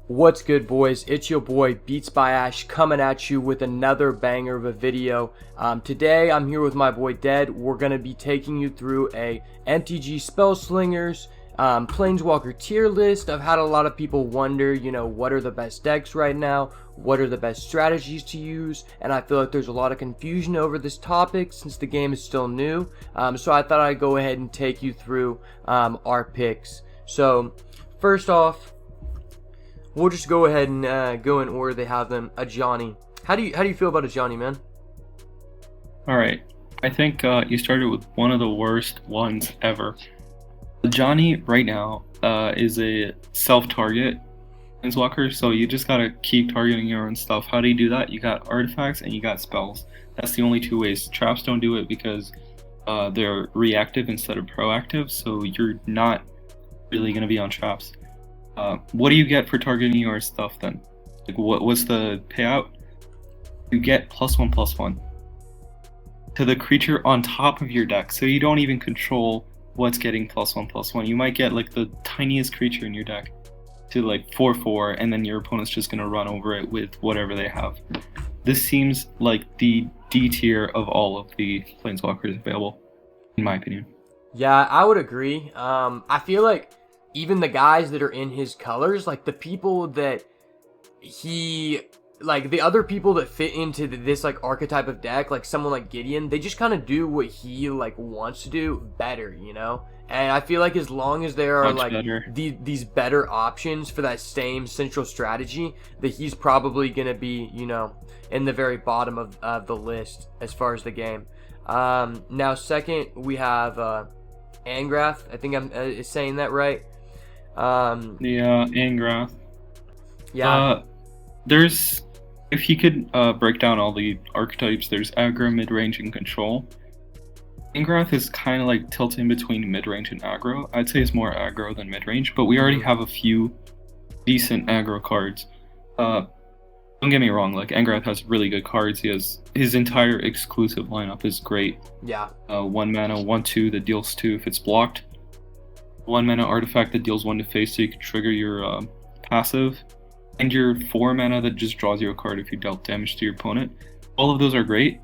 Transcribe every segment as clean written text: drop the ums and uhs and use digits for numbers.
What's good, boys? It's your boy Beats by Ash coming at you with another banger of a video. Today I'm here with my boy Dead. We're going to be taking you through a MTG Spellslingers Planeswalker tier list. I've had a lot of people wonder, what are the best decks right now? What are the best strategies to use? And I feel like there's a lot of confusion over this topic since the game is still new. So I thought I'd go ahead and take you through our picks. So first off, we'll just go ahead and go in order they have them. Ajani. How do you feel about Ajani, man? All right. I think you started with one of the worst ones ever. Ajani right now is a self-target planeswalker, so you just gotta keep targeting your own stuff. How do you do that? You got artifacts and you got spells. That's the only two ways. Traps don't do it because they're reactive instead of proactive, so you're not really gonna be on traps. What do you get for targeting your stuff then? Like, what's the payout? You get +1/+1 to the creature on top of your deck, so you don't even control what's getting +1/+1. You might get like the tiniest creature in your deck to like 4/4, and then your opponent's just gonna run over it with whatever they have. This seems like the D tier of all of the planeswalkers available, in my opinion. Yeah, I would agree. I feel like even the guys that are in his colors, like the people that the other people that fit into this like archetype of deck, like someone like Gideon, they just kind of do what he like wants to do better, And I feel like as long as there are these better options for that same central strategy, that he's probably gonna be, in the very bottom of the list as far as the game. Now second we have Angrath. I think I'm saying that right. Angrath. Yeah. If you could break down all the archetypes, there's aggro, mid-range, and control. Angrath is kind of like tilting between mid-range and aggro. I'd say it's more aggro than mid-range, but we already have a few decent aggro cards. Don't get me wrong, like Angrath has really good cards. He has his entire exclusive lineup is great. Yeah. 1 mana, 1/2 that deals 2 if it's blocked. 1 mana artifact that deals 1 to face, so you can trigger your passive, and your 4 mana that just draws you a card if you dealt damage to your opponent. All of those are great.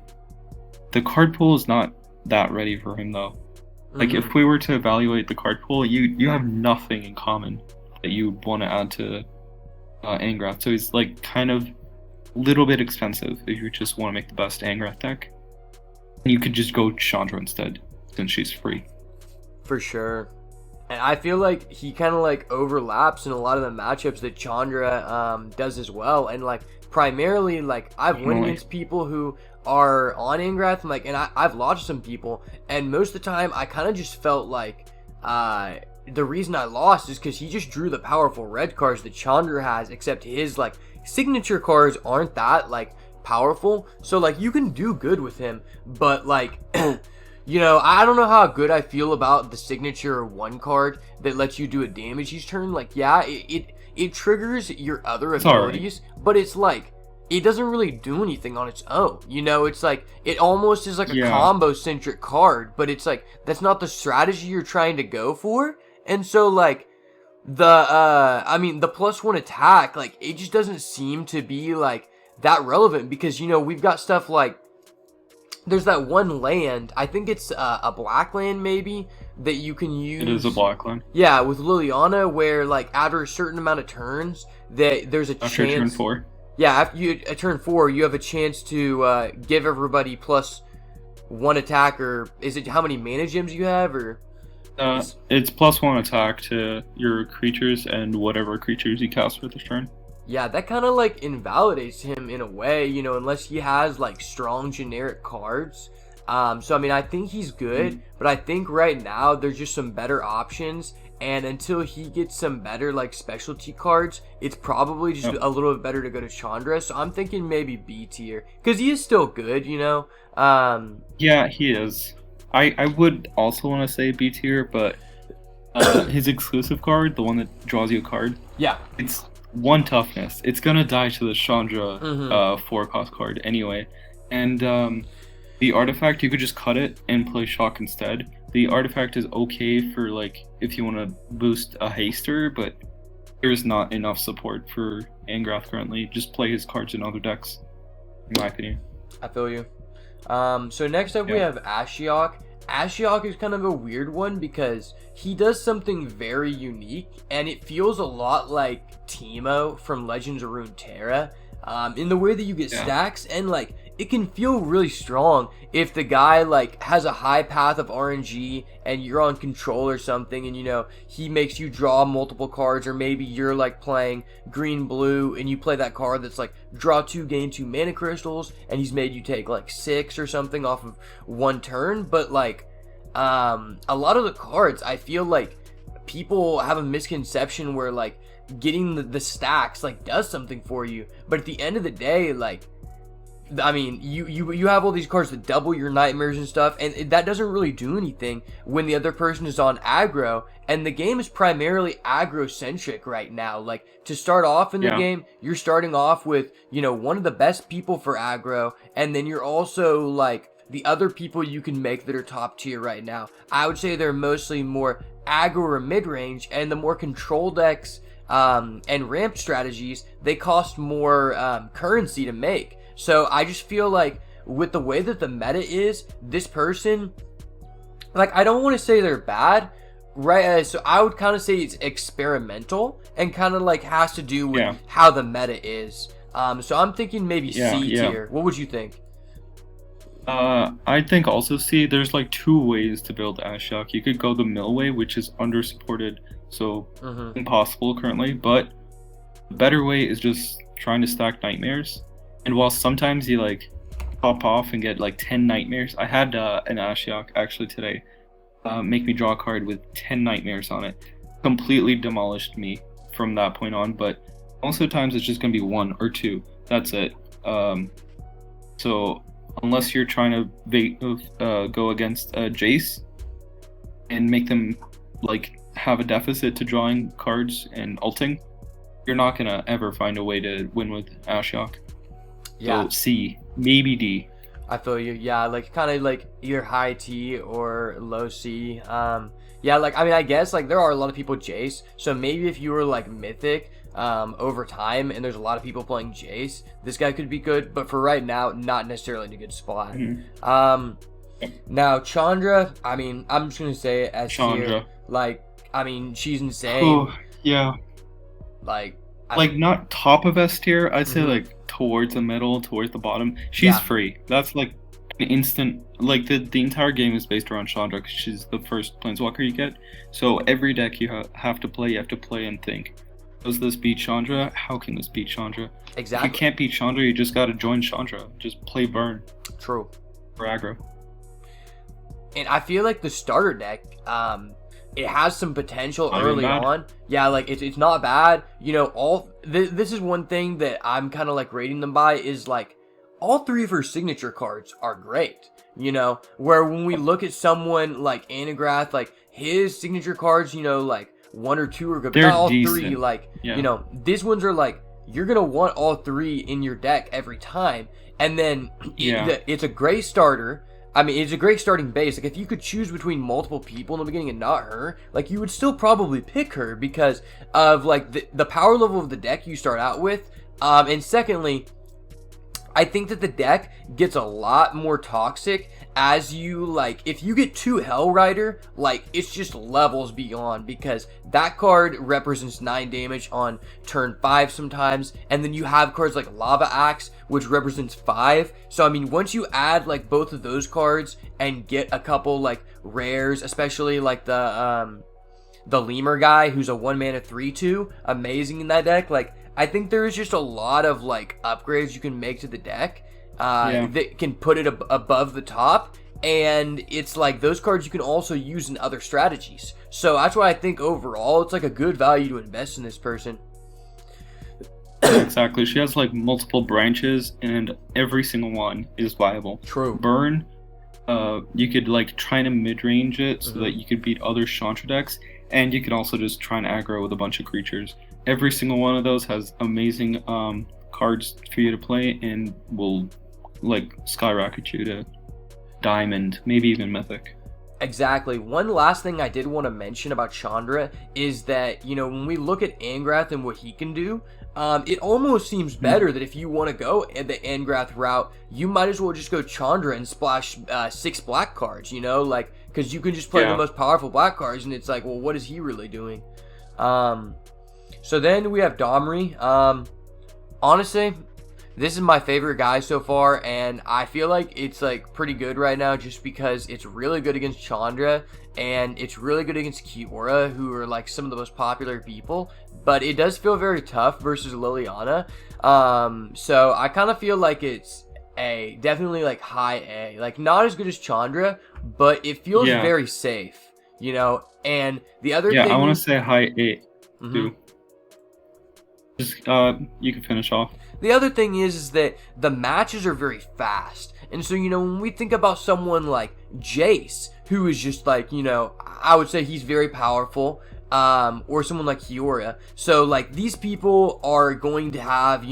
The card pool is not that ready for him though. Like if we were to evaluate the card pool, you have nothing in common that you want to add to Angrath. So he's like kind of a little bit expensive if you just want to make the best Angrath deck. And you could just go Chandra instead, since she's free. For sure. And I feel like he kind of like overlaps in a lot of the matchups that Chandra does as well. And like primarily, like I've won against people who are on Angrath, and I've lost some people, and most of the time I kind of just felt like the reason I lost is because he just drew the powerful red cards that Chandra has, except his like signature cards aren't that like powerful. So like you can do good with him, but like I don't know how good I feel about the signature 1 card that lets you do a damage each turn. Like, yeah, it triggers your other abilities, but it's like, it doesn't really do anything on its own. It's like, it almost is like a combo-centric card, but it's like, that's not the strategy you're trying to go for. And so, like, the +1 attack, like, it just doesn't seem to be, like, that relevant because, we've got stuff like, there's that one land, I think it's a black land maybe, that you can use. It is a black land. Yeah, with Liliana, where like after a certain amount of turns, there's a chance. After turn 4? Yeah, after at turn 4, you have a chance to give everybody +1 attack, or is it how many mana gems you have, or? It's +1 attack to your creatures and whatever creatures you cast for this turn. Yeah, that kind of like invalidates him in a way, unless he has like strong generic cards. So I mean, I think he's good, but I think right now there's just some better options, and until he gets some better like specialty cards, it's probably just a little bit better to go to Chandra. So I'm thinking maybe B tier, because he is still good, Yeah, he is. I would also want to say B tier, but his exclusive card, the one that draws you a card, it's 1 toughness. It's gonna die to the Chandra 4-cost card anyway. And the artifact, you could just cut it and play Shock instead. The artifact is okay for like if you want to boost a haster, but there's not enough support for Angrath currently. Just play his cards in other decks, in my opinion. I feel you. So next up we have Ashiok. Ashiok is kind of a weird one because he does something very unique, and it feels a lot like Teemo from Legends of Runeterra, in the way that you get stacks, and like it can feel really strong if the guy like has a high path of RNG and you're on control or something, and you know he makes you draw multiple cards, or maybe you're like playing green blue and you play that card that's like draw 2, gain 2 mana crystals, and he's made you take like 6 or something off of one turn. But like a lot of the cards, I feel like people have a misconception where like getting the stacks like does something for you, but at the end of the day, like I mean, you have all these cards that double your nightmares and stuff, and that doesn't really do anything when the other person is on aggro, and the game is primarily aggro-centric right now. Like, to start off in the game, you're starting off with, you know, one of the best people for aggro, and then you're also, like, the other people you can make that are top tier right now. I would say they're mostly more aggro or mid-range, and the more control decks and ramp strategies, they cost more currency to make. So I just feel like with the way that the meta is, this person, like, I don't want to say they're bad, right? So I would kind of say it's experimental and kind of like has to do with how the meta is. So I'm thinking maybe C tier. What would you think? I think also C. There's like 2 ways to build Ashiok. You could go the mill way, which is under supported, so impossible currently. But the better way is just trying to stack nightmares. And while sometimes you like pop off and get like 10 nightmares, I had an Ashiok actually today make me draw a card with 10 nightmares on it. Completely demolished me from that point on, but most of the times it's just going to be 1 or 2. That's it. So unless you're trying to go against Jace and make them like have a deficit to drawing cards and ulting, you're not going to ever find a way to win with Ashiok. So C, maybe D. I feel you. Yeah, like kind of like either high T or low C. Yeah, like I mean, I guess like there are a lot of people Jace, so maybe if you were like mythic over time and there's a lot of people playing Jace, this guy could be good, but for right now, not necessarily in a good spot. Now Chandra, I mean, I'm just gonna say it as Chandra. Like, I mean, she's insane. Oh, yeah. Like not top of S tier, I'd say like towards the middle, towards the bottom. She's free. That's like an instant, like the entire game is based around Chandra because she's the first planeswalker you get. So every deck you have to play and think, does this beat Chandra? How can this beat Chandra? Exactly. If you can't beat Chandra, you just gotta join Chandra. Just play burn. True. For aggro. And I feel like the starter deck, it has some potential early on. Yeah, like it's not bad. You know, this is one thing that I'm kind of like rating them by is like all 3 of her signature cards are great. You know, where when we look at someone like Angrath, like his signature cards, you know, like 1 or 2 are good, but not all decent. 3. Like you know, these ones are like you're gonna want all 3 in your deck every time, and then it's a great starter. I mean, it's a great starting base. Like, if you could choose between multiple people in the beginning and not her, like, you would still probably pick her because of, like, the power level of the deck you start out with. And secondly, I think that the deck gets a lot more toxic as you, like, if you get 2 Hell Rider, like, it's just levels beyond because that card represents 9 damage on turn 5 sometimes, and then you have cards like Lava Axe, which represents 5. So, I mean, once you add, like, both of those cards and get a couple, like, rares, especially, like, the Lemur guy, who's a 1-mana 3/2, amazing in that deck, like, I think there is just a lot of, like, upgrades you can make to the deck that can put it above the top, and it's like those cards you can also use in other strategies. So that's why I think overall it's like a good value to invest in this person. Exactly. She has like multiple branches and every single one is viable. True. Burn, you could like try to mid-range it so that you could beat other Chandra decks, and you could also just try and aggro with a bunch of creatures. Every single one of those has amazing cards for you to play and will like skyrocket you to diamond, maybe even mythic. Exactly. One last thing I did want to mention about Chandra is that, when we look at Angrath and what he can do, it almost seems better that if you want to go the Angrath route, you might as well just go Chandra and splash 6 black cards, because you can just play the most powerful black cards, and it's like, well, what is he really doing? So then we have Domri. Honestly, this is my favorite guy so far, and I feel like it's like pretty good right now just because it's really good against Chandra and it's really good against Kiora, who are like some of the most popular people, but it does feel very tough versus Liliana. So I kind of feel like it's A, definitely like high A, like not as good as Chandra, but it feels very safe, and the other thing, I want to say high A too. Just you can finish off. The other thing is that the matches are very fast. And so, when we think about someone like Jace, who is just like, I would say he's very powerful, or someone like Kiora. So, like, these people are going to have,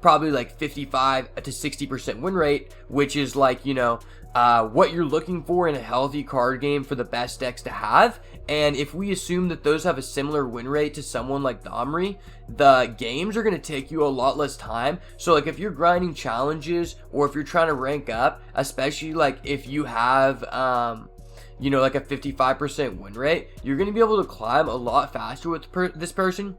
probably like 55 to 60% win rate, which is like, what you're looking for in a healthy card game for the best decks to have. And if we assume that those have a similar win rate to someone like Domri, the games are going to take you a lot less time. So like if you're grinding challenges or if you're trying to rank up, especially like if you have like a 55% win rate, you're going to be able to climb a lot faster with this person.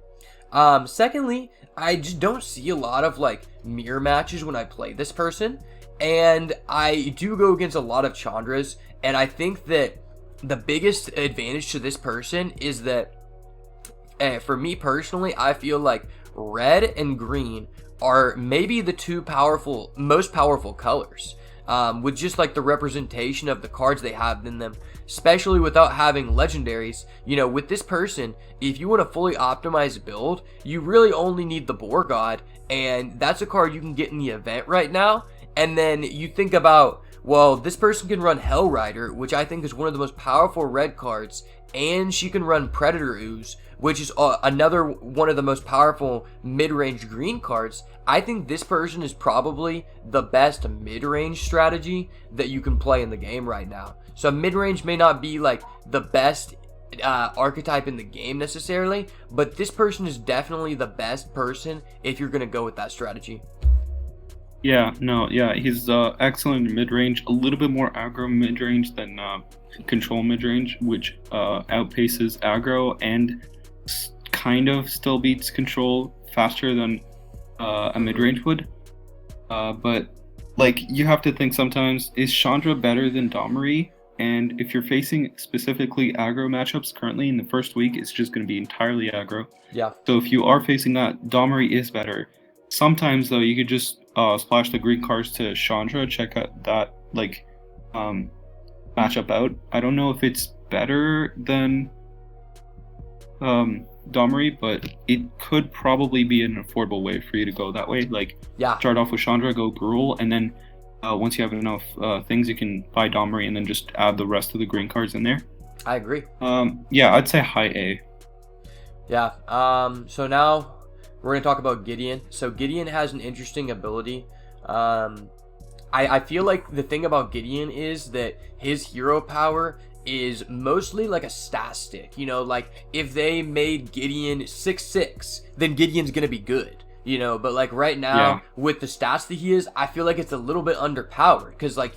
Secondly, I just don't see a lot of like mirror matches when I play this person, and I do go against a lot of Chandras, and I think that the biggest advantage to this person is that, for me personally, I feel like red and green are maybe the two most powerful colors, with just like the representation of the cards they have in them, especially without having legendaries. With this person, if you want a fully optimized build, you really only need the Boar God, and that's a card you can get in the event right now. And then you think about, well, this person can run Hell Rider, which I think is one of the most powerful red cards, and she can run Predator Ooze, which is another one of the most powerful mid-range green cards. I think this person is probably the best mid-range strategy that you can play in the game right now. So mid-range may not be like the best archetype in the game necessarily, but this person is definitely the best person if you're going to go with that strategy. He's excellent in mid-range, a little bit more aggro mid-range than control mid-range, which outpaces aggro and kind of still beats control faster than a mid-range would. But like, you have to think sometimes, is Chandra better than Domri? And if you're facing specifically aggro matchups currently in the first week, it's just going to be entirely aggro. Yeah. So if you are facing that, Domri is better. Sometimes though, you could just splash the green cards to Chandra, check out that matchup out. I don't know if it's better than Domri, but it could probably be an affordable way for you to go that way. Like, start off with Chandra, go Gruul, and then once you have enough things, you can buy Domri and then just add the rest of the green cards in there. I agree. I'd say high A. So now we're going to talk about Gideon. So Gideon has an interesting ability. I feel like the thing about Gideon is that his hero power is mostly like a stat stick. Like if they made Gideon 6/6, then Gideon's going to be good. But like right now with the stats that he is, I feel like it's a little bit underpowered because like,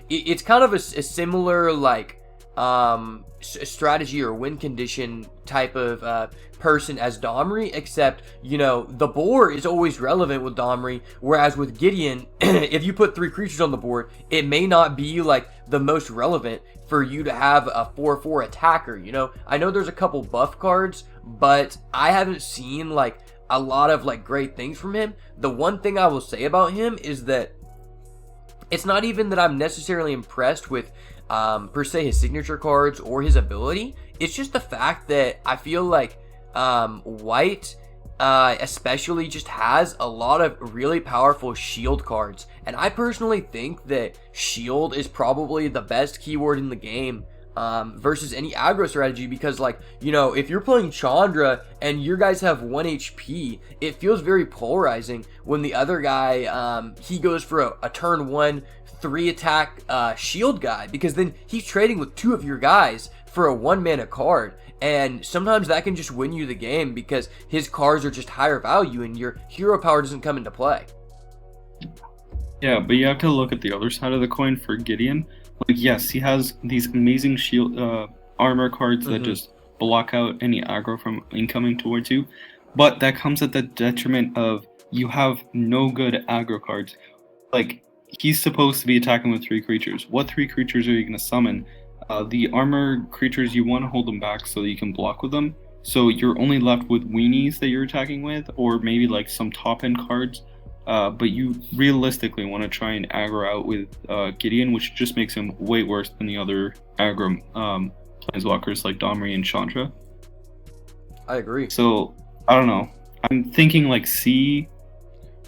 it's kind of a similar like strategy or win condition type of person as Domri, except the board is always relevant with Domri, whereas with Gideon, if you put 3 creatures on the board, it may not be like the most relevant for you to have a 4/4 attacker. I know there's a couple buff cards, but I haven't seen like a lot of like great things from him. The one thing I will say about him is that it's not even that I'm necessarily impressed with per se his signature cards or his ability. It's just the fact that I feel like White especially just has a lot of really powerful shield cards, and I personally think that shield is probably the best keyword in the game versus any aggro strategy, because like, you know, if you're playing Chandra and your guys have 1 HP, it feels very polarizing when the other guy, he goes for a turn 1 3 attack shield guy, because then he's trading with 2 of your guys for a 1 mana card, and sometimes that can just win you the game because his cards are just higher value and your hero power doesn't come into play. Yeah, but you have to look at the other side of the coin for Gideon. Like, yes, he has these amazing shield armor cards that just block out any aggro from incoming towards you, but that comes at the detriment of you have no good aggro cards. Like, he's supposed to be attacking with 3 creatures. What 3 creatures are you going to summon? The armor creatures, you want to hold them back so that you can block with them. So you're only left with weenies that you're attacking with, or maybe like some top end cards. But you realistically want to try and aggro out with Gideon, which just makes him way worse than the other aggro planeswalkers like Domri and Chandra. I agree. So, I don't know. I'm thinking like C,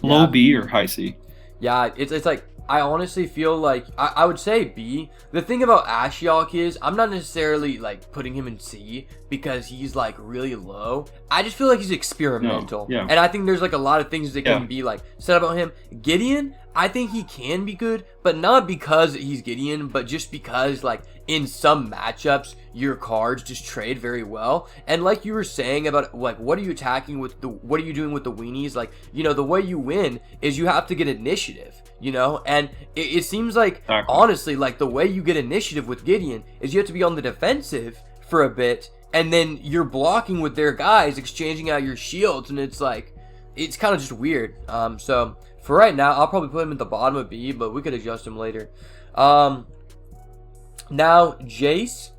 low B, or high C. Yeah, it's like, I honestly feel like I would say B. The thing about Ashiok is I'm not necessarily like putting him in C because he's like really low. I just feel like he's experimental. No, yeah. And I think there's like a lot of things that can be like said about him. Gideon, I think he can be good, but not because he's Gideon, but just because like in some matchups your cards just trade very well. And like you were saying about like what are you attacking with what are you doing with the weenies? Like, you know, the way you win is you have to get initiative, you know, and it seems like honestly like the way you get initiative with Gideon is you have to be on the defensive for a bit, and then you're blocking with their guys, exchanging out your shields, and it's like it's kind of just weird. So for right now I'll probably put him at the bottom of B, but we could adjust him later. Now Jace,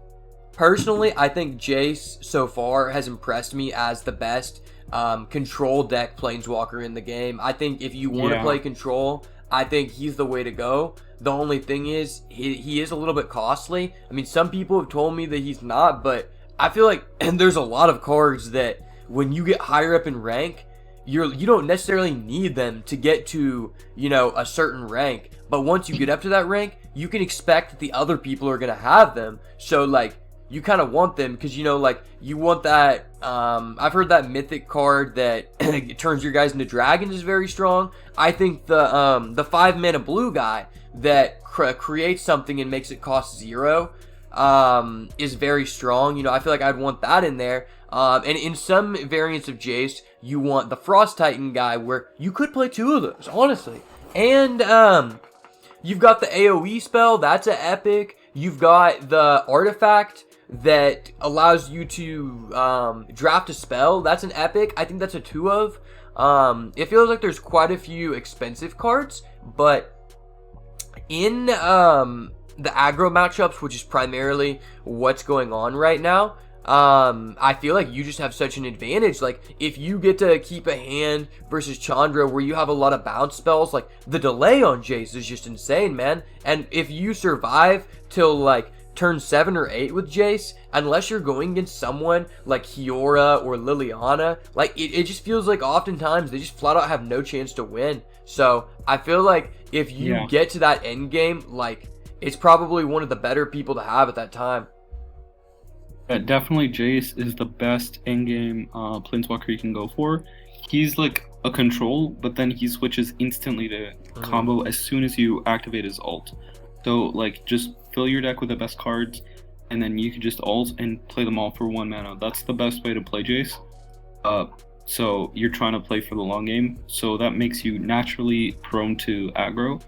personally I think Jace so far has impressed me as the best control deck planeswalker in the game. I think if you want to play control, I think he's the way to go. The only thing is he is a little bit costly. I mean, some people have told me that he's not, but I feel like there's a lot of cards that when you get higher up in rank, you don't necessarily need them to get to, you know, a certain rank, but once you get up to that rank, you can expect that the other people are going to have them. So like you kind of want them because, you know, like you want that I've heard that mythic card that turns your guys into dragons is very strong. I think the 5 mana blue guy that creates something and makes it cost 0 is very strong. You know, I feel like I'd want that in there. And in some variants of Jace, you want the Frost Titan guy where you could play 2 of those, honestly. And you've got the AoE spell, that's an epic. You've got the artifact that allows you to draft a spell, that's an epic. I think that's a 2 of. It feels like there's quite a few expensive cards, but in the aggro matchups, which is primarily what's going on right now, I feel like you just have such an advantage. Like if you get to keep a hand versus Chandra where you have a lot of bounce spells, like the delay on Jace is just insane, man. And if you survive till like turn 7 or 8 with Jace, unless you're going against someone like Kiora or Liliana, like it just feels like oftentimes they just flat out have no chance to win. So I feel like if you get to that end game, like it's probably one of the better people to have at that time. Yeah, definitely Jace is the best in-game planeswalker you can go for. He's like a control, but then he switches instantly to combo as soon as you activate his ult. So like just fill your deck with the best cards, and then you can just ult and play them all for 1 mana. That's the best way to play Jace. So you're trying to play for the long game, so that makes you naturally prone to aggro.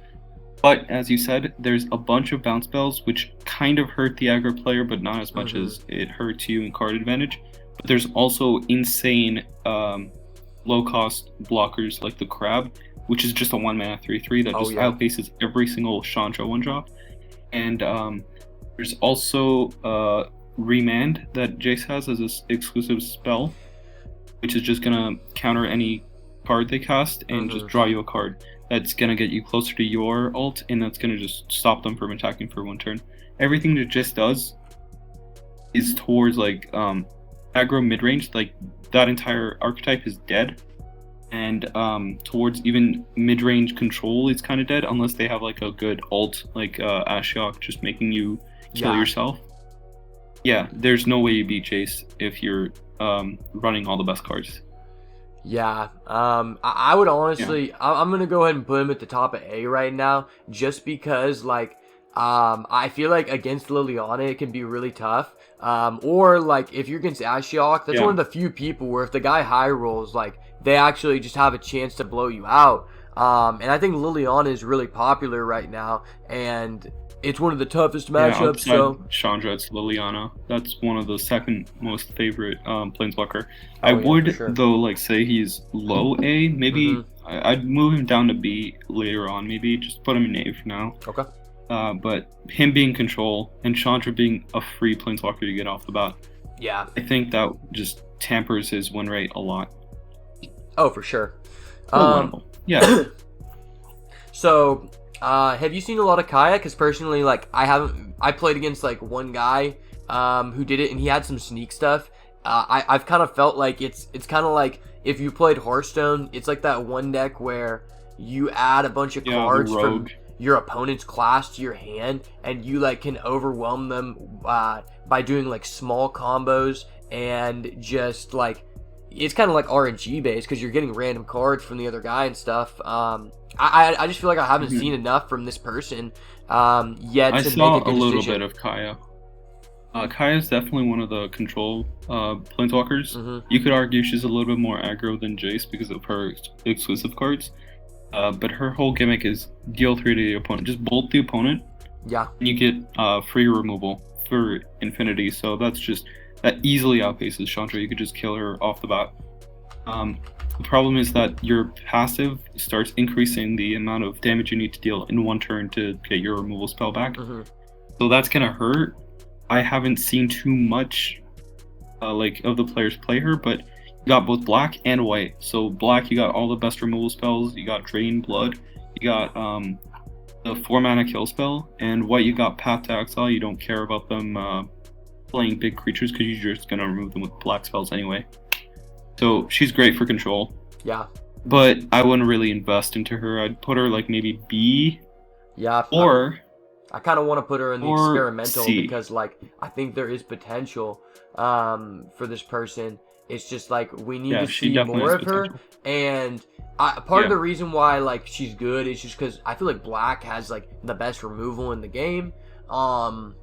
But as you said, there's a bunch of bounce spells which kind of hurt the aggro player, but not as much as it hurts you in card advantage. But there's also insane low-cost blockers like the Crab, which is just a 1 mana 3/3 that outpaces every single Chandra 1-drop. And there's also Remand that Jace has as an exclusive spell, which is just gonna counter any card they cast and just draw you a card. That's gonna get you closer to your ult, and that's gonna just stop them from attacking for 1 turn. Everything that Jace does is towards like aggro mid-range. Like that entire archetype is dead, and towards even mid-range control is kind of dead unless they have like a good ult like Ashiok just making you kill yourself. Yeah, there's no way you beat Jace if you're running all the best cards. Yeah, I would honestly, I'm gonna go ahead and put him at the top of A right now, just because like, I feel like against Liliana it can be really tough. Or like if you're against Ashiok, that's one of the few people where if the guy high rolls, like they actually just have a chance to blow you out. And I think Liliana is really popular right now, and it's one of the toughest matchups. So Chandra, it's Liliana. That's one of the second most favorite planeswalker. I would though like say he's low A. Maybe I'd move him down to B later on. Maybe just put him in A for now. Okay. But him being control and Chandra being a free planeswalker to get off the bat. Yeah. I think that just tampers his win rate a lot. Oh, for sure. Yeah. So, have you seen a lot of Kaya? Because personally, like, I played against, like, one guy, who did it, and he had some sneak stuff. I've kind of felt like it's kind of like if you played Hearthstone, it's like that one deck where you add a bunch of cards from your opponent's class to your hand, and you, like, can overwhelm them, by doing, like, small combos, and just, like, it's kind of like RNG based because you're getting random cards from the other guy and stuff. I just feel like I haven't seen enough from this person yet. I saw a little bit of Kaya. Kaya's definitely one of the control planeswalkers. You could argue she's a little bit more aggro than Jace because of her exclusive cards. But her whole gimmick is deal 3 to the opponent. Just bolt the opponent. Yeah. And you get free removal for infinity. So that's just... that easily outpaces Chandra. You could just kill her off the bat. The problem is that your passive starts increasing the amount of damage you need to deal in one turn to get your removal spell back. So that's gonna hurt. I haven't seen too much like of the players play her, but you got both black and white. So black, you got all the best removal spells. You got Drain Blood. You got the 4 mana kill spell, and white, you got Path to Exile. You don't care about them playing big creatures because you're just gonna remove them with black spells anyway. So she's great for control. Yeah. But I wouldn't really invest into her. I'd put her like maybe B. Yeah. Or I kind of want to put her in the experimental C. because like I think there is potential for this person. It's just like we need to see more of her. And part of the reason why like she's good is just because I feel like black has like the best removal in the game. And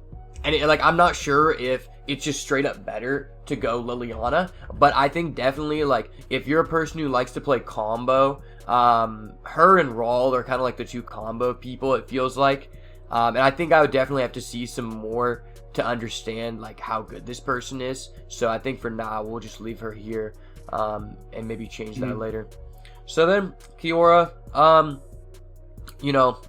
like I'm not sure if it's just straight up better to go Liliana, but I think definitely like if you're a person who likes to play combo, her and Rawl are kind of like the two combo people, it feels like. And I think I would definitely have to see some more to understand like how good this person is. So I think for now we'll just leave her here, and maybe change that later. So then Kiora, you know,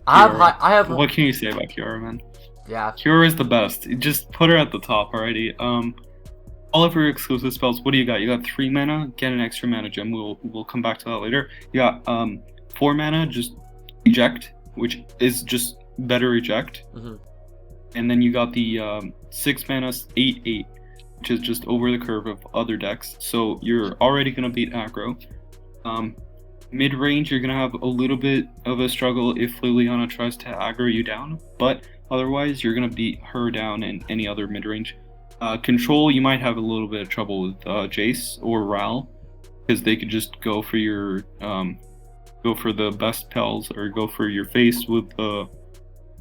I have. What can you say about Kiora, man? Yeah. Kiora is the best. Just put her at the top already. All of her exclusive spells, what do you got? You got 3 mana, get an extra mana gem. We'll come back to that later. You got 4 mana, just eject, which is just better eject. And then you got the 6 mana 8/8, which is just over the curve of other decks. So you're already gonna beat aggro. Mid range, you're gonna have a little bit of a struggle if Liliana tries to aggro you down, but otherwise, you're going to beat her down in any other mid-range. Control, you might have a little bit of trouble with Jace or Ral, because they could just go for your, go for the best spells, or go for your face with the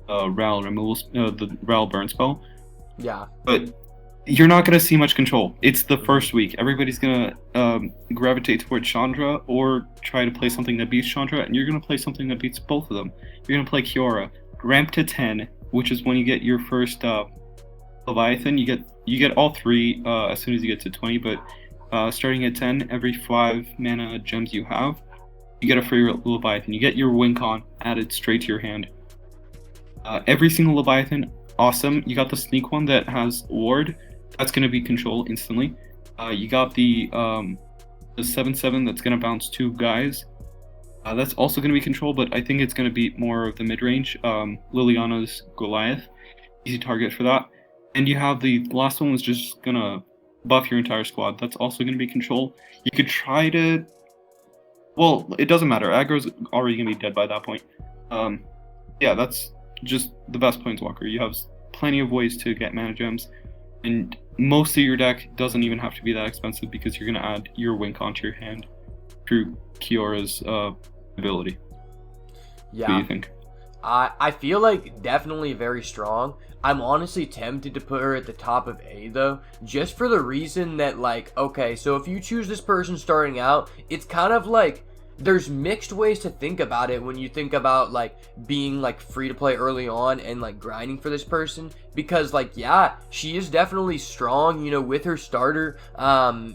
Ral removal, the Ral burn spell. Yeah. But you're not going to see much control. It's the first week. Everybody's going to gravitate towards Chandra, or try to play something that beats Chandra, and you're going to play something that beats both of them. You're going to play Kiora. Ramp to 10, which is when you get your first Leviathan. You get all 3 as soon as you get to 20, but starting at 10, every 5 mana gems you have, you get a free Leviathan. You get your win con added straight to your hand. Every single Leviathan, awesome. You got the sneak one that has ward. That's going to be control instantly. You got the 7/7 that's going to bounce 2 guys. That's also going to be control, but I think it's going to be more of the mid-range. Liliana's Goliath, easy target for that. And you have the last one was just going to buff your entire squad. That's also going to be control. You could try to... well, it doesn't matter. Aggro's already going to be dead by that point. Yeah, that's just the best planeswalker. You have plenty of ways to get mana gems. And most of your deck doesn't even have to be that expensive because you're going to add your Wink onto your hand through Kiora's ability. Yeah. What do you think? I feel like definitely very strong. I'm honestly tempted to put her at the top of A though, just for the reason that like, okay, so if you choose this person starting out, it's kind of like there's mixed ways to think about it when you think about like being like free to play early on and like grinding for this person, because like, yeah, she is definitely strong, you know, with her starter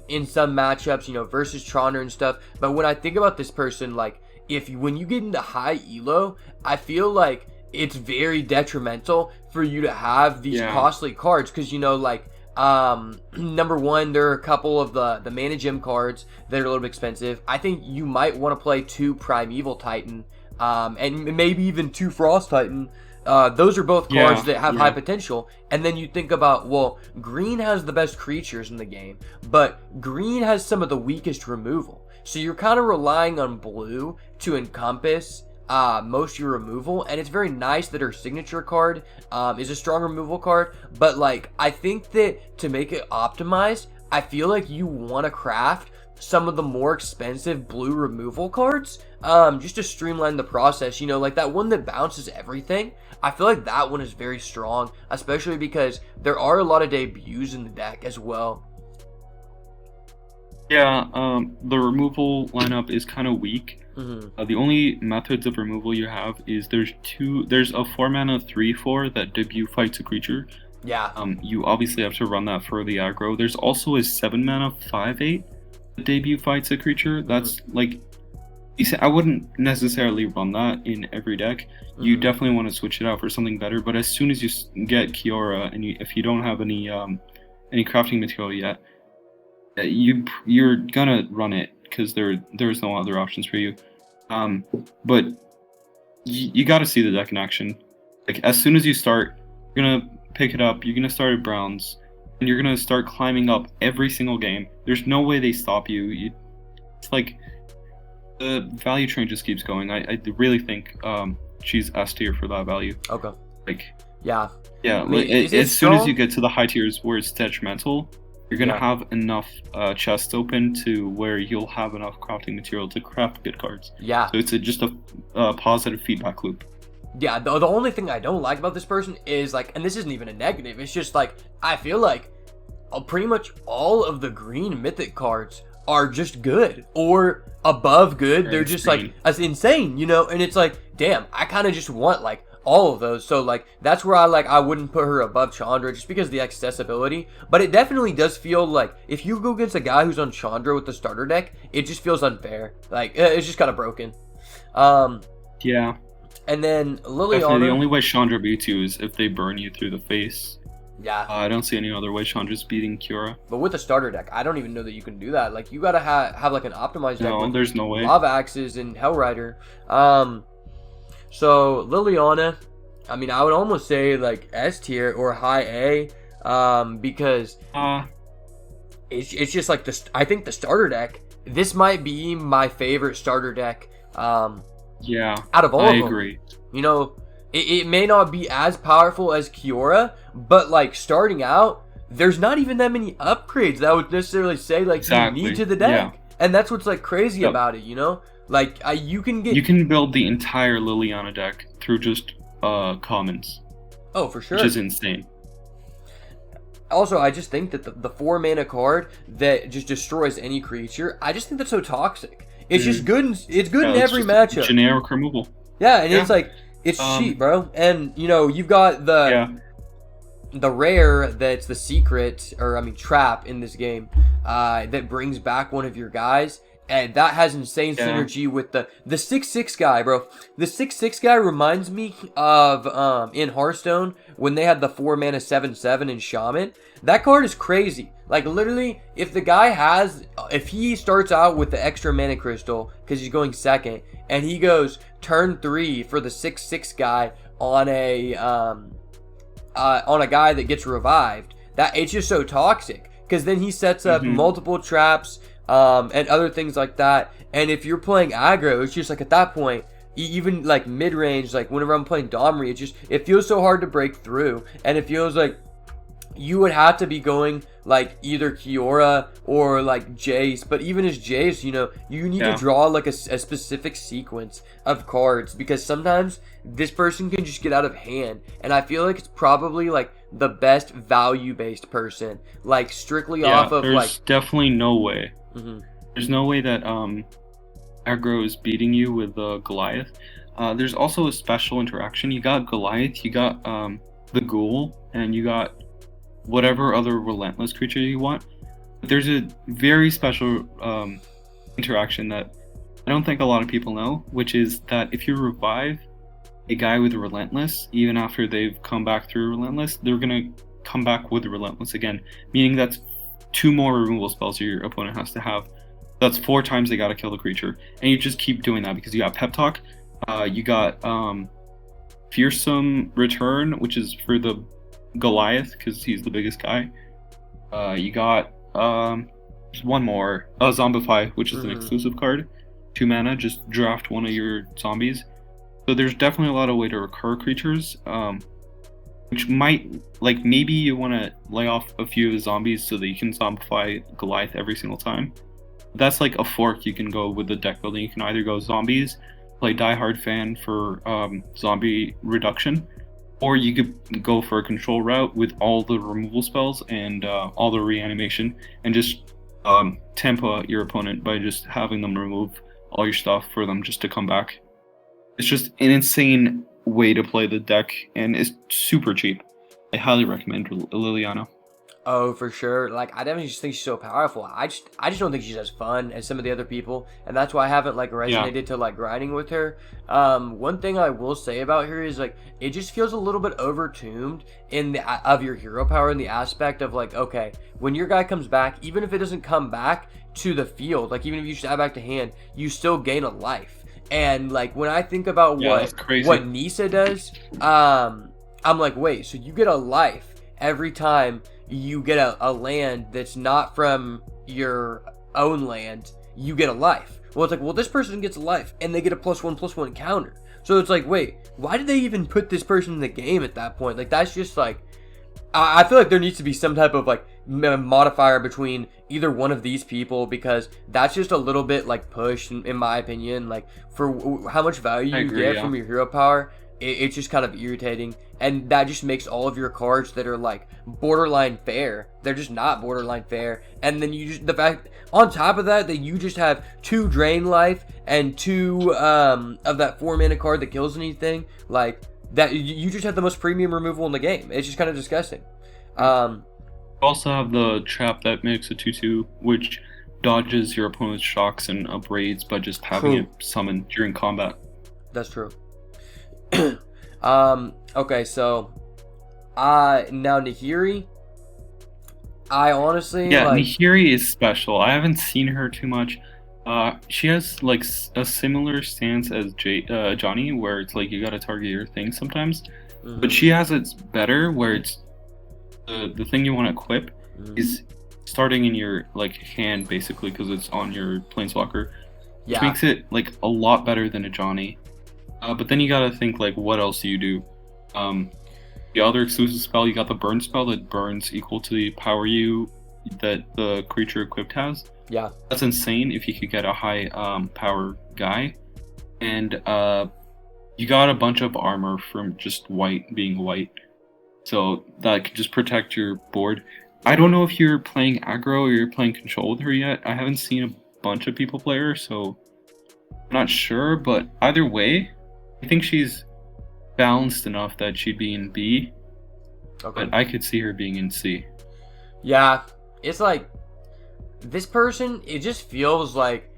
in some matchups, you know, versus Chandra and stuff. But when I think about this person, like when you get into high elo, I feel like it's very detrimental for you to have these costly cards, because you know, like number one, there are a couple of the mana gem cards that are a little bit expensive. I think you might want to play 2 Primeval Titan and maybe even 2 Frost Titan. Those are both cards that have high potential. And then you think about, well, green has the best creatures in the game, but green has some of the weakest removal. So you're kind of relying on blue to encompass most of your removal, and it's very nice that her signature card is a strong removal card. But like, I think that to make it optimized, I feel like you want to craft some of the more expensive blue removal cards just to streamline the process, you know, like that one that bounces everything. I feel like that one is very strong, especially because there are a lot of debuts in the deck as well. Yeah, the removal lineup is kind of weak. The only methods of removal you have is there's a 4-mana 3/4 that debut fights a creature. Yeah. You obviously have to run that for the aggro. There's also a 7-mana 5/8 that debut fights a creature. That's like, I wouldn't necessarily run that in every deck. You definitely want to switch it out for something better. But as soon as you get Kiora, and if you don't have any crafting material yet, you're gonna run it because there's no other options for you. But you got to see the deck in action. Like, as soon as you start, you're gonna pick it up. You're gonna start at Browns, and you're gonna start climbing up every single game. There's no way they stop you. It's like the value train just keeps going. I really think she's S tier for that value. Okay. Like, yeah. I mean, as soon as you get to the high tiers where it's detrimental, you're gonna have enough chests open to where you'll have enough crafting material to craft good cards. Yeah. So it's just a positive feedback loop. Yeah, the only thing I don't like about this person is like, and this isn't even a negative, it's just like, I feel like pretty much all of the green mythic cards are just good or above good. They're just like, as insane, you know, and it's like, damn, I kind of just want like all of those. So like, that's where I wouldn't put her above Chandra just because of the accessibility. But it definitely does feel like if you go against a guy who's on Chandra with the starter deck, it just feels unfair. Like, it's just kind of broken. Yeah. And then Liliana. Definitely, the only way Chandra beats you is if they burn you through the face. Yeah. I don't see any other way Chandra's beating Kiora. But with a starter deck, I don't even know that you can do that. Like, you gotta have like an optimized deck. No, there's no way. Lava Axes and Hellrider. So Liliana, I mean, I would almost say like S tier or high A, because it's just like I think the starter deck. This might be my favorite starter deck. Yeah. Out of all of them. I agree. You know, it may not be as powerful as Kiora, but like starting out, there's not even that many upgrades that I would necessarily say like you need to the deck, and that's what's like crazy about it. You know, like you can build the entire Liliana deck through just commons. Oh, for sure. Which is insane. Also, I just think that the 4-mana card that just destroys any creature, I just think that's so toxic. It's just good. It's good in every matchup. Generic removal. Yeah, and it's like it's cheap, bro. And you know, you've got the rare that's the secret, or I mean trap in this game, that brings back one of your guys, and that has insane synergy with the 6/6 guy, bro. The 6/6 guy reminds me of in Hearthstone when they had the 4-mana 7/7 in Shaman. That card is crazy. Like, literally, if he starts out with the extra mana crystal because he's going second, and he goes turn 3 for the 6/6 guy on a guy that gets revived, that it's just so toxic, because then he sets up multiple traps and other things like that. And if you're playing aggro, it's just like at that point, even like mid-range, like whenever I'm playing Domri, it feels so hard to break through, and it feels like you would have to be going like either Kiora or like Jace. But even as Jace, you need to draw like a specific sequence of cards, because sometimes this person can just get out of hand. And I feel like it's probably like the best value based person, like strictly off of there's definitely no way. There's no way that aggro is beating you with Goliath. There's also a special interaction. You got Goliath, you got the Ghoul, and you got whatever other relentless creature you want. But there's a very special interaction that I don't think a lot of people know, which is that if you revive a guy with relentless, even after they've come back through relentless, they're gonna come back with relentless again, meaning that's 2 more removal spells your opponent has to have. That's 4 times they gotta kill the creature, and you just keep doing that because you got Pep Talk, you got Fearsome Return, which is for the Goliath because he's the biggest guy. You got there's one more, Zombify, which is an exclusive card, 2 mana, just draft one of your zombies. So there's definitely a lot of way to recur creatures, which might, like, maybe you want to lay off a few zombies so that you can zombify Goliath every single time. That's like a fork you can go with the deck building. You can either go zombies, play Die Hard Fan for zombie reduction, or you could go for a control route with all the removal spells and all the reanimation, and just tempo your opponent by just having them remove all your stuff for them just to come back. It's just an insane way to play the deck, and it's super cheap. I highly recommend Liliana. Oh, for sure. Like, I definitely just think she's so powerful. I just don't think she's as fun as some of the other people, and that's why I haven't like resonated to like grinding with her. One thing I will say about her is like it just feels a little bit overtuned in the of your hero power, in the aspect of like, okay, when your guy comes back, even if it doesn't come back to the field, like even if you stab back to hand, you still gain a life. And like when I think about what Nissa does, I'm like, wait, so you get a life every time you get a land that's not from your own land, you get a life. Well, it's like, well, this person gets a life and they get a +1/+1 counter. So it's like, wait, why did they even put this person in the game at that point? Like, that's just like, I feel like there needs to be some type of like modifier between either one of these people, because that's just a little bit like push in my opinion. Like, for how much value you get from your hero power, it's just kind of irritating, and that just makes all of your cards that are like borderline fair, they're just not borderline fair. And then you just, the fact on top of that you just have 2 drain life and 2 of that 4 mana card that kills anything, like that, you just have the most premium removal in the game. It's just kind of disgusting. You also have the trap that makes a 2/2, which dodges your opponent's shocks and upgrades by just having it summoned during combat. That's true. Okay, so now Nahiri, I honestly Nahiri is special. I haven't seen her too much. She has like a similar stance as Ajani, where it's like you gotta target your thing sometimes, but she has it better, where it's the thing you want to equip is starting in your like hand, basically, because it's on your planeswalker, which makes it like a lot better than Ajani. But then you gotta think, like, what else do you do? The other exclusive spell, you got the burn spell that burns equal to the power that the creature equipped has. Yeah. That's insane if you could get a high power guy. And you got a bunch of armor from just being white. So that could just protect your board. I don't know if you're playing aggro or you're playing control with her yet. I haven't seen a bunch of people play her, so I'm not sure. But either way, I think she's balanced enough that she'd be in B. Okay. But I could see her being in C. Yeah, it's like, this person, it just feels like,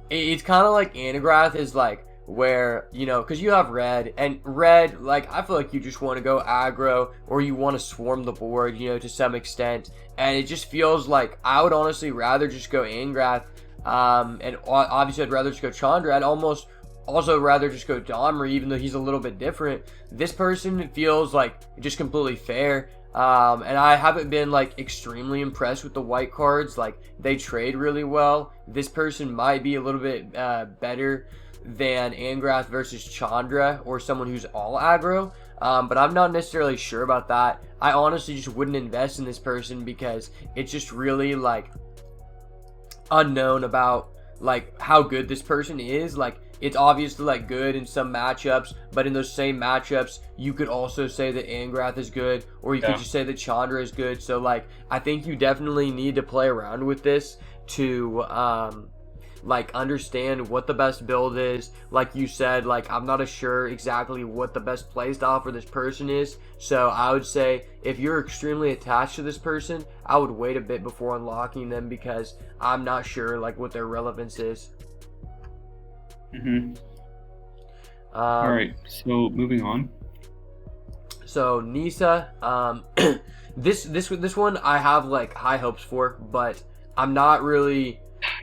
it's kind of like Angrath is like, where, because you have red, and red, like, I feel like you just want to go aggro, or you want to swarm the board, to some extent, and it just feels like I would honestly rather just go Angrath, and obviously I'd rather just go Chandra. I'd almost also rather just go Domri, even though he's a little bit different. This person feels like just completely fair, and I haven't been like extremely impressed with the white cards. Like, they trade really well. This person might be a little bit better than Angrath versus Chandra or someone who's all aggro. But I'm not necessarily sure about that. I honestly just wouldn't invest in this person because it's just really like unknown about like how good this person is. Like, it's obviously like good in some matchups, but in those same matchups you could also say that Angrath is good, or you could just say that Chandra is good. So like, I think you definitely need to play around with this to like understand what the best build is. Like you said, like, I'm not sure exactly what the best playstyle for this person is, so I would say if you're extremely attached to this person, I would wait a bit before unlocking them because I'm not sure like what their relevance is. All right, so moving on. So Nissa, this one I have like high hopes for, but I'm not really,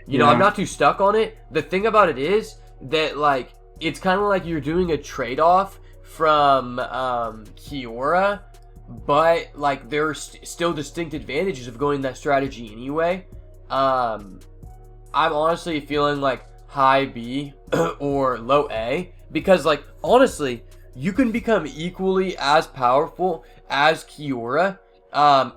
you know, I'm not too stuck on it. The thing about it is that like it's kind of like you're doing a trade-off from Kiora, but like there's still distinct advantages of going that strategy anyway. I'm honestly feeling like high B or low A, because like honestly you can become equally as powerful as Kiora,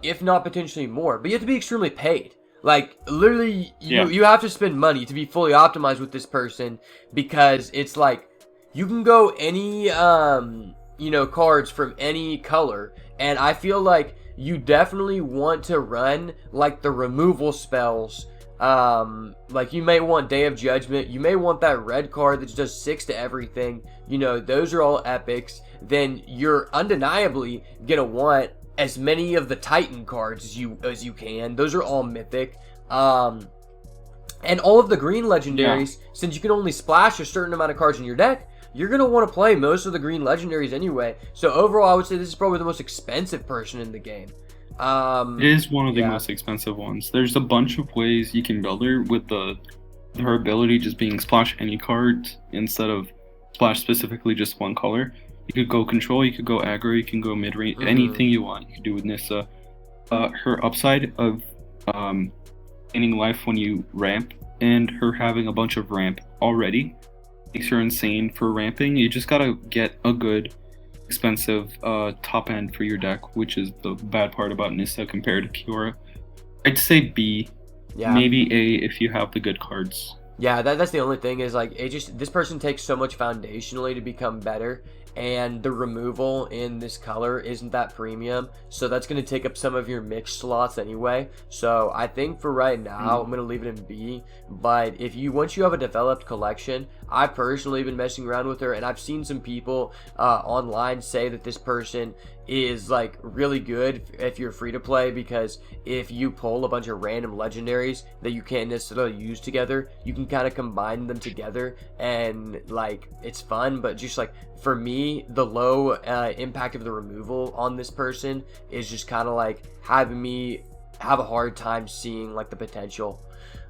if not potentially more, but you have to be extremely paid. Like literally you have to spend money to be fully optimized with this person, because it's like you can go any you know, cards from any color, and I feel like you definitely want to run like the removal spells. Like you may want Day of Judgment, you may want that red card that does 6 to everything, you know, those are all epics. Then you're undeniably gonna want as many of the Titan cards as you can, those are all mythic. And all of the green legendaries, since you can only splash a certain amount of cards in your deck, you're gonna want to play most of the green legendaries anyway. So overall I would say this is probably the most expensive person in the game. It is one of the most expensive ones. There's a bunch of ways you can build her with her ability just being splash any card instead of splash specifically just one color. You could go control, you could go aggro, you can go mid range, anything you want. You could do with Nissa. Her upside of gaining life when you ramp, and her having a bunch of ramp already makes her insane for ramping. You just gotta get a good expensive top end for your deck, which is the bad part about Nissa compared to Kiora. I'd say B, maybe A if you have the good cards. Yeah, that's the only thing is like this person takes so much foundationally to become better, and the removal in this color isn't that premium, so that's going to take up some of your mixed slots anyway. So I think for right now I'm going to leave it in B, but once you have a developed collection, I've personally been messing around with her, and I've seen some people online say that this person is like really good if you're free to play, because if you pull a bunch of random legendaries that you can't necessarily use together, you can kind of combine them together, and like it's fun. But just like for me, the low impact of the removal on this person is just kind of like having me have a hard time seeing like the potential.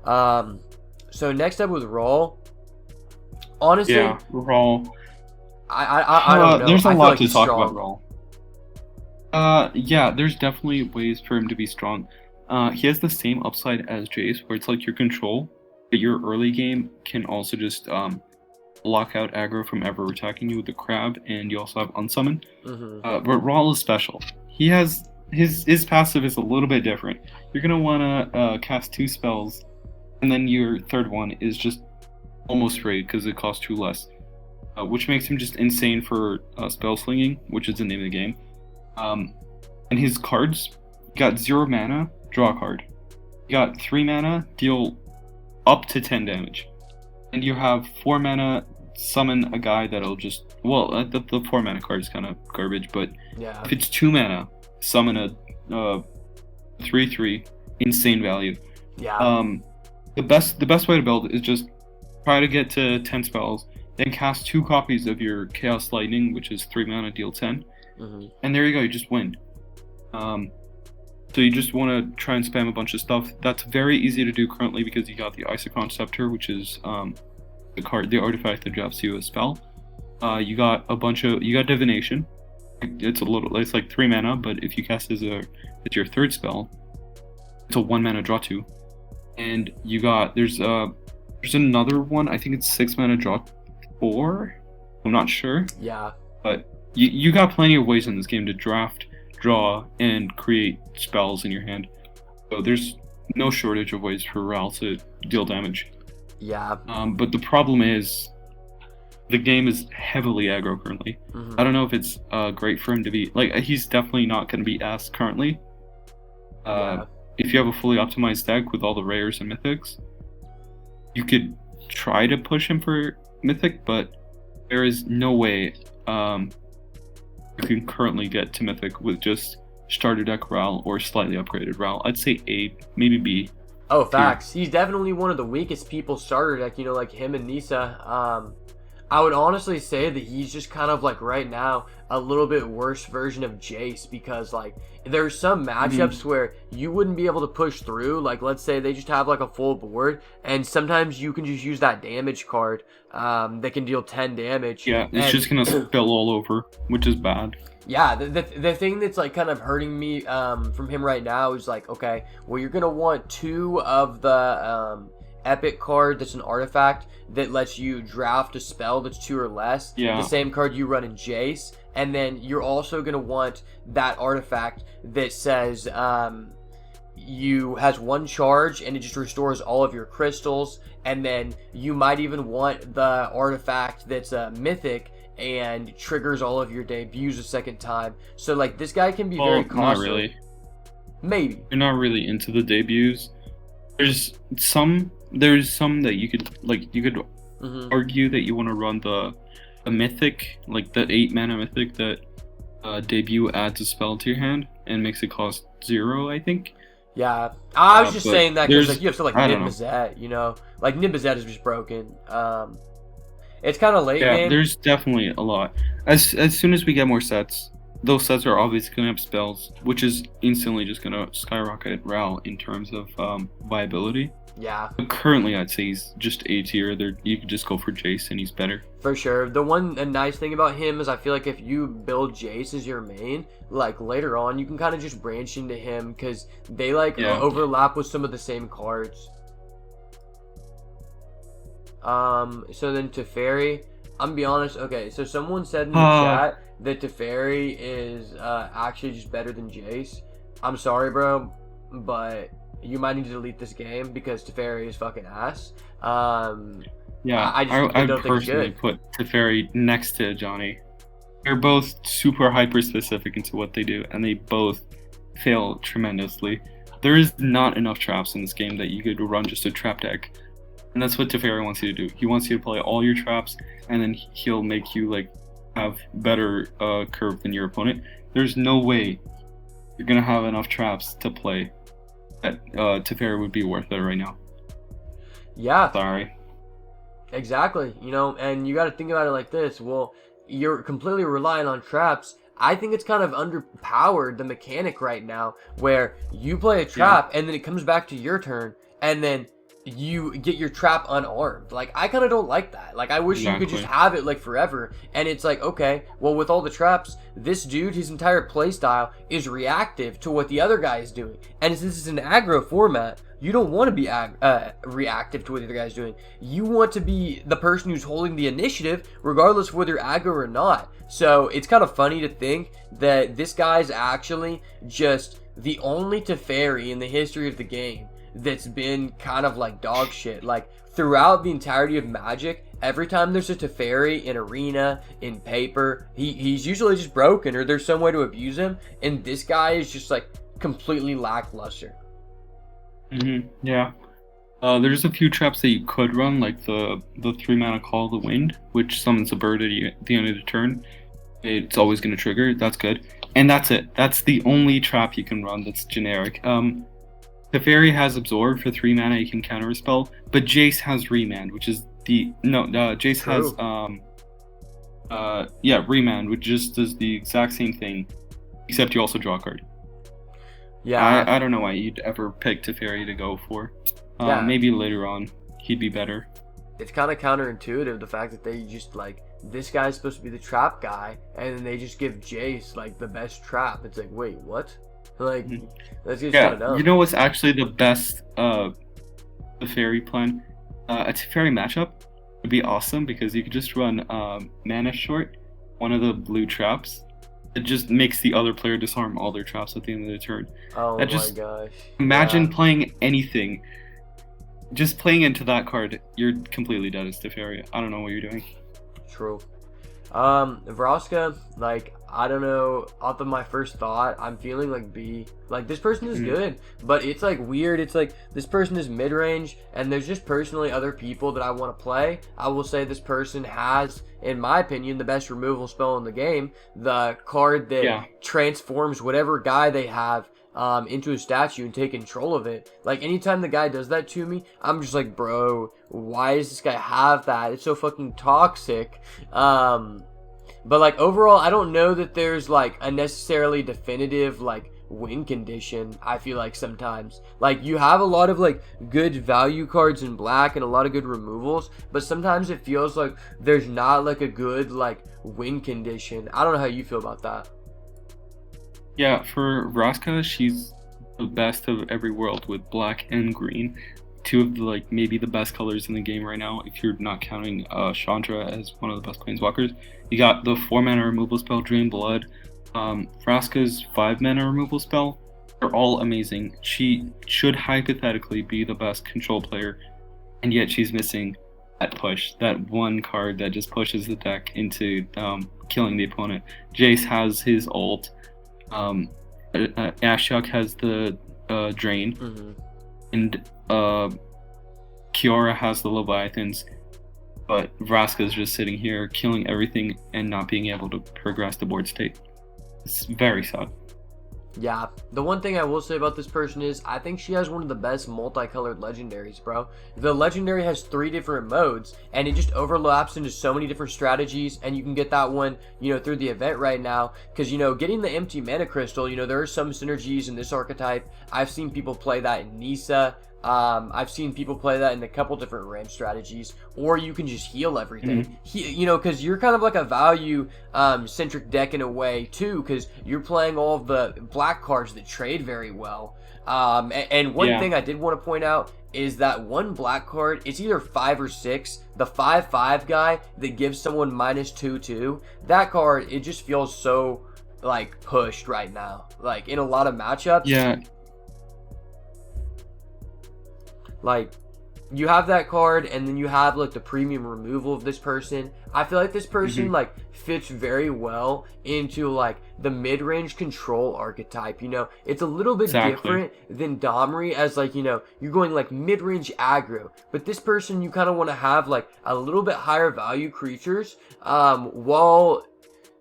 So next up with Roll. Honestly, Roll. I don't know. There's a lot to talk strong. about Roll. There's definitely ways for him to be strong. He has the same upside as Jace, where it's like your control, but your early game can also just lock out aggro from ever attacking you with the crab, and you also have unsummon. But Rawl is special. He has his passive is a little bit different. You're gonna wanna cast 2 spells, and then your third one is just almost free because it costs 2 less, which makes him just insane for spell slinging, which is the name of the game. And his cards, you got 0 mana, draw a card. You got 3 mana, deal up to 10 damage. And you have 4 mana, summon a guy that'll just, the 4 mana card is kind of garbage, but if it's 2 mana, summon a 3/3, insane value. The best way to build is just try to get to 10 spells, then cast 2 copies of your Chaos Lightning, which is 3 mana, deal 10. And there you go, you just win. So you just want to try and spam a bunch of stuff. That's very easy to do currently because you got the Isocron Scepter, which is the artifact that drops you a spell. You got Divination. It's like 3 mana, but if you cast it's your third spell, it's a 1 mana draw 2. And you got there's another one, I think it's 6 mana draw 4. I'm not sure. Yeah. But you got plenty of ways in this game to draft, draw, and create spells in your hand. So there's no shortage of ways for Ral to deal damage. Yeah. But the problem is, the game is heavily aggro currently. I don't know if it's great for him to be like. He's definitely not going to be S currently. If you have a fully optimized deck with all the rares and mythics, you could try to push him for mythic, but there is no way you can currently get to mythic with just starter deck Ral or slightly upgraded Ral. I'd say A, maybe B. Oh, facts. He's definitely one of the weakest people starter deck, like him and Nissa. I would honestly say that he's just kind of like right now a little bit worse version of Jace, because like there's some matchups where you wouldn't be able to push through. Like let's say they just have like a full board, and sometimes you can just use that damage card that can deal 10 damage. Yeah, it's just gonna spill all over, which is bad. Yeah, the thing that's like kind of hurting me from him right now is like, okay, well you're gonna want 2 of the epic card that's an artifact that lets you draft a spell that's 2 or less. Yeah. The same card you run in Jace, and then you're also gonna want that artifact that says you has 1 charge and it just restores all of your crystals, and then you might even want the artifact that's a mythic and triggers all of your debuts a second time. So like this guy can be very costly. Not really. Maybe. You're not really into the debuts. There's some that you could argue that you want to run the mythic, like the 8 mana mythic that debut adds a spell to your hand and makes it cost 0, I think. Yeah, I was just saying that because like you have to like Nimbazet, like Nimbazet is just broken. It's kind of late game. Yeah, there's definitely a lot. As soon as we get more sets, those sets are obviously going to have spells, which is instantly just going to skyrocket Ral in terms of viability. Yeah. But currently, I'd say he's just A tier. You could just go for Jace, and he's better. For sure. A nice thing about him is I feel like if you build Jace as your main, like later on, you can kind of just branch into him because they overlap with some of the same cards. So then Tefari, I'm gonna be honest. Okay, so someone said in the chat that Tefari is actually just better than Jace. I'm sorry, bro, but you might need to delete this game because Tefari is fucking ass. Yeah, I don't personally put Tefari next to Ajani. They're both super hyper specific into what they do, and they both fail tremendously. There is not enough traps in this game that you could run just a trap deck. And that's what Tefari wants you to do. He wants you to play all your traps, and then he'll make you like have better curve than your opponent. There's no way you're gonna have enough traps to play that Tefari would be worth it right now. Yeah. Sorry. Exactly. And you got to think about it like this. Well, you're completely relying on traps. I think it's kind of underpowered, the mechanic right now, where you play a trap and then it comes back to your turn, and then you get your trap unarmed. Like, I kind of don't like that. Like, I wish you could just have it like forever. And it's like, okay, well, with all the traps, this dude, his entire playstyle is reactive to what the other guy is doing. And since this is an aggro format, you don't want to be reactive to what the other guy's doing. You want to be the person who's holding the initiative, regardless of whether you're aggro or not. So it's kind of funny to think that this guy's actually just the only Tefari in the history of the game that's been kind of like dog shit. Like throughout the entirety of Magic, every time there's a Tefari in Arena, in Paper, he's usually just broken or there's some way to abuse him, and this guy is just like completely lackluster. Yeah. There's a few traps that you could run, like the 3 mana Call of the Wind, which summons a bird at the end of the turn. It's always going to trigger. That's good. And that's it. That's the only trap you can run that's generic. Tefari has Absorb for 3 mana, you can counter a spell, but Jace has Remand, which is Jace has Remand, which just does the exact same thing, except you also draw a card. Yeah, I don't know why you'd ever pick Tefari to go for. Maybe later on he'd be better. It's kind of counterintuitive, the fact that they just like, this guy's supposed to be the trap guy, and then they just give Jace like the best trap. It's like, wait, what? Like, that's just kind of dumb. You know what's actually the best Tefari plan? A Tefari matchup would be awesome because you could just run mana short, one of the blue traps. It just makes the other player disarm all their traps at the end of the turn. Oh That my just gosh. imagine playing anything. Just playing into that card, you're completely dead as Tefari. I don't know what you're doing. True. Vraska, like, I don't know, off of my first thought, I'm feeling like B. Like, this person is good, but it's like weird. It's like this person is mid-range, and there's just personally other people that I want to play. I will say this person has, in my opinion, the best removal spell in the game. The card that transforms whatever guy they have into a statue and take control of it. Like, anytime the guy does that to me, I'm just like, bro, why does this guy have that? It's so fucking toxic. But like, overall, I don't know that there's like a necessarily definitive like win condition. I feel like sometimes like you have a lot of like good value cards in black and a lot of good removals, but sometimes it feels like there's not like a good like win condition. I don't know how you feel about that. Yeah, for Vraska, she's the best of every world with black and green. Two of the like maybe the best colors in the game right now, if you're not counting Chandra as one of the best planeswalkers. You got the 4-mana removal spell, Drain Blood. Vraska's 5-mana removal spell. They're all amazing. She should hypothetically be the best control player, and yet she's missing that push, that one card that just pushes the deck into killing the opponent. Jace has his ult. Ashiok has the drain, and Kiora has the Leviathans, but Vraska is just sitting here killing everything and not being able to progress the board state. It's very sad. Yeah, the one thing I will say about this person is I think she has one of the best multicolored legendaries, bro. The legendary has 3 different modes, and it just overlaps into so many different strategies, and you can get that one, you know, through the event right now, because, you know, getting the empty mana crystal, you know, there are some synergies in this archetype. I've seen people play that in Nissa. I've seen people play that in a couple different ramp strategies, or you can just heal everything. You know, because you're kind of like a value centric deck in a way too, because you're playing all of the black cards that trade very well. And one thing I did want to point out is that one black card, it's either 5 or 6, the 5/5 guy that gives someone -2/2. That card, it just feels so like pushed right now, like in a lot of matchups. Yeah. Like, you have that card, and then you have like the premium removal of this person. I feel like this person like fits very well into like the mid-range control archetype. You know, it's a little bit different than Domri, as like, you know, you're going like mid-range aggro, but this person you kind of want to have like a little bit higher value creatures while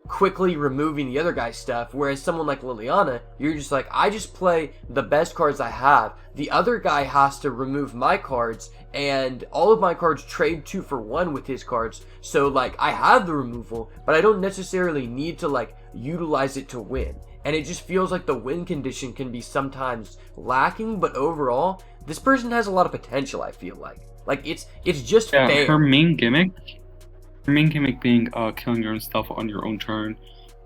quickly removing the other guy's stuff, whereas someone like Liliana, you're just like, I just play the best cards I have. The other guy has to remove my cards, and all of my cards trade 2 for 1 with his cards. So like, I have the removal, but I don't necessarily need to like utilize it to win. And it just feels like the win condition can be sometimes lacking, but overall, this person has a lot of potential, I feel like. Like, it's just fair. Her main gimmick being killing your own stuff on your own turn,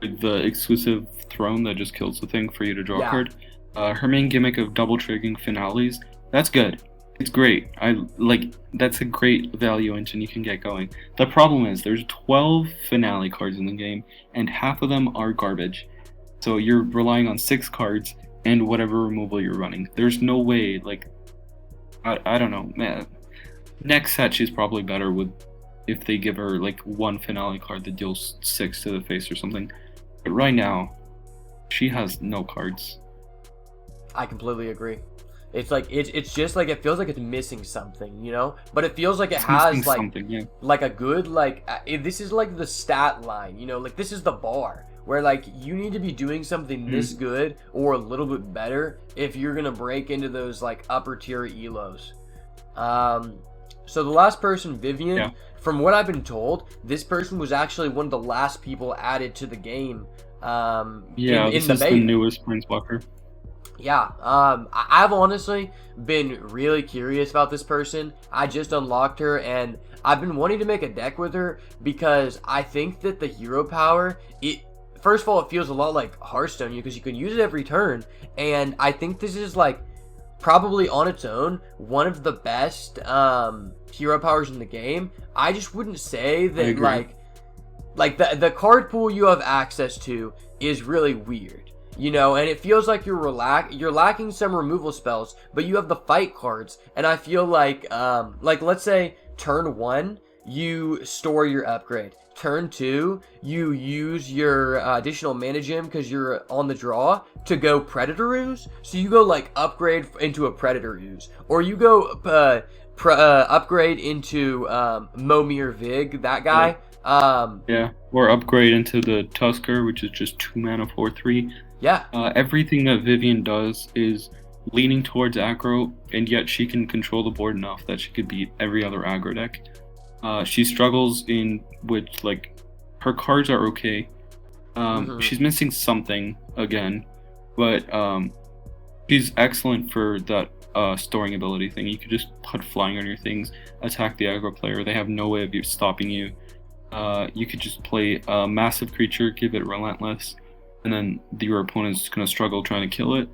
with the exclusive throne that just kills the thing for you to draw a card. Her main gimmick of double triggering finales, that's good. It's great. That's a great value engine you can get going. The problem is there's 12 finale cards in the game, and half of them are garbage. So you're relying on 6 cards and whatever removal you're running. There's no way, like, I don't know, man. Next set she's probably better with, if they give her like one finale card that deals 6 to the face or something. But right now, she has no cards. I completely agree. It's like it's just like, it feels like it's missing something, you know? But it feels like it has like like a good like this is like the stat line, you know? Like, this is the bar where like you need to be doing something this good or a little bit better if you're gonna break into those like upper tier elos. So the last person, Vivian, from what I've been told, this person was actually one of the last people added to the game. This is the newest planeswalker. Yeah, I've honestly been really curious about this person. I just unlocked her, and I've been wanting to make a deck with her because I think that the hero power, first of all, it feels a lot like Hearthstone because you can use it every turn, and I think this is like probably on its own one of the best hero powers in the game. I just wouldn't say that like the card pool you have access to is really weird, you know, and it feels like you're lacking some removal spells, but you have the fight cards, and I feel like let's say turn 1 you store your upgrade, turn 2 you use your additional mana gem because you're on the draw to go predator ooze, so you go like upgrade into a predator ooze, or you go upgrade into Momir Vig, that guy. Or upgrade into the Tusker, which is just 2 mana 4/3. Everything that Vivian does is leaning towards aggro, and yet she can control the board enough that she could beat every other aggro deck. She struggles in which, like, her cards are okay. She's missing something again, but she's excellent for that storing ability thing. You could just put flying on your things, attack the aggro player. They have no way of stopping you. You could just play a massive creature, give it relentless, and then your opponent's going to struggle trying to kill it.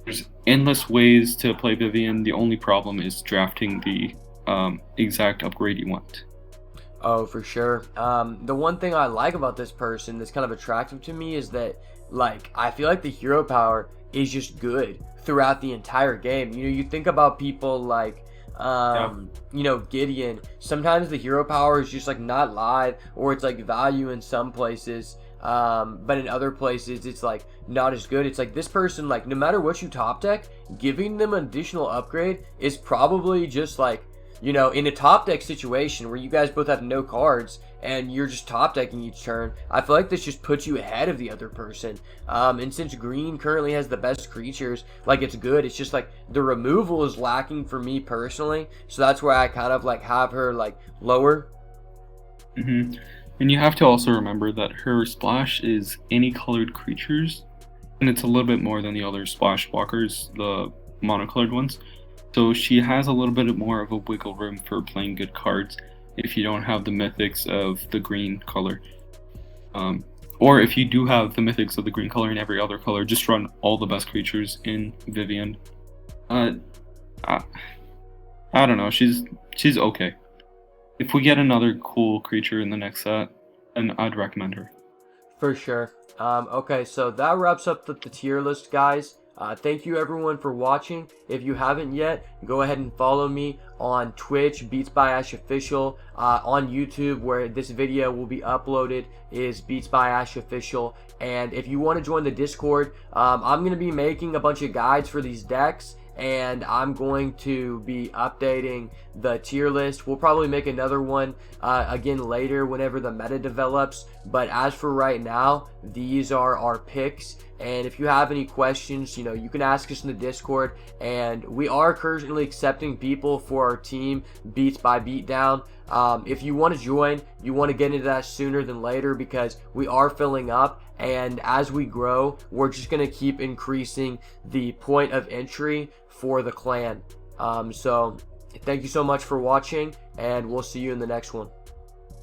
There's endless ways to play Vivian. The only problem is drafting the exact upgrade you want. Oh, for sure. The one thing I like about this person that's kind of attractive to me is that, like, I feel like the hero power is just good throughout the entire game. You know, you think about people like you know, Gideon. Sometimes the hero power is just like not live, or it's like value in some places, but in other places it's like not as good. It's like this person, like, no matter what you top deck, giving them an additional upgrade is probably just like, you know, in a top deck situation where you guys both have no cards and you're just top decking each turn, I feel like this just puts you ahead of the other person. And since green currently has the best creatures, like, it's good. It's just like the removal is lacking for me personally, so that's where I kind of like have her like lower. And you have to also remember that her splash is any colored creatures, and it's a little bit more than the other splash walkers, the monocolored ones. So she has a little bit more of a wiggle room for playing good cards if you don't have the mythics of the green color. Or if you do have the mythics of the green color and every other color, just run all the best creatures in Vivian. I don't know, she's okay. If we get another cool creature in the next set, then I'd recommend her. For sure. Okay, so that wraps up the tier list, guys. Thank you everyone for watching. If you haven't yet, go ahead and follow me on Twitch, Beats by Ash Official. On YouTube, where this video will be uploaded, is Beats by Ash Official. And if you want to join the Discord, I'm going to be making a bunch of guides for these decks, and I'm going to be updating the tier list. We'll probably make another one again later whenever the meta develops, but as for right now, these are our picks. And if you have any questions, you know, you can ask us in the Discord, and we are currently accepting people for our team, Beats by Beatdown. If you want to join, you want to get into that sooner than later, because we are filling up, and as we grow, we're just going to keep increasing the point of entry for the clan. So thank you so much for watching, and we'll see you in the next one.